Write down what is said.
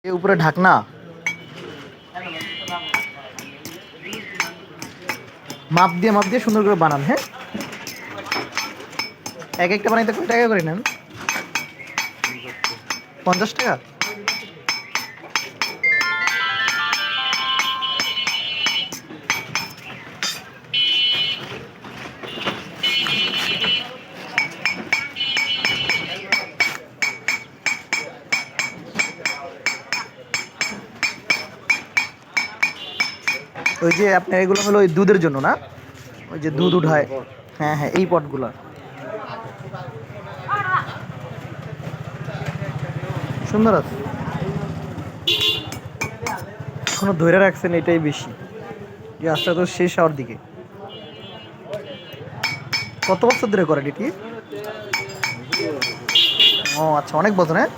এর উপরে ঢাকনা, মাপ দিয়ে সুন্দর করে বানান। হ্যাঁ, এক একটা বানাইতে কত টাকা করে নেন? 50 টাকা। ওই যে আপনার এগুলো হলো ওই দুধের জন্য না? ওই যে দুধ উঠায়। হ্যাঁ হ্যাঁ, এই পটগুলো সুন্দর আছে, এখনো ধরে রাখছেন, এটাই বেশি। এই আজটা তো শেষ হওয়ার দিকে। কত বছর ধরে করেন এটি? ও আচ্ছা, অনেক বছর। হ্যাঁ।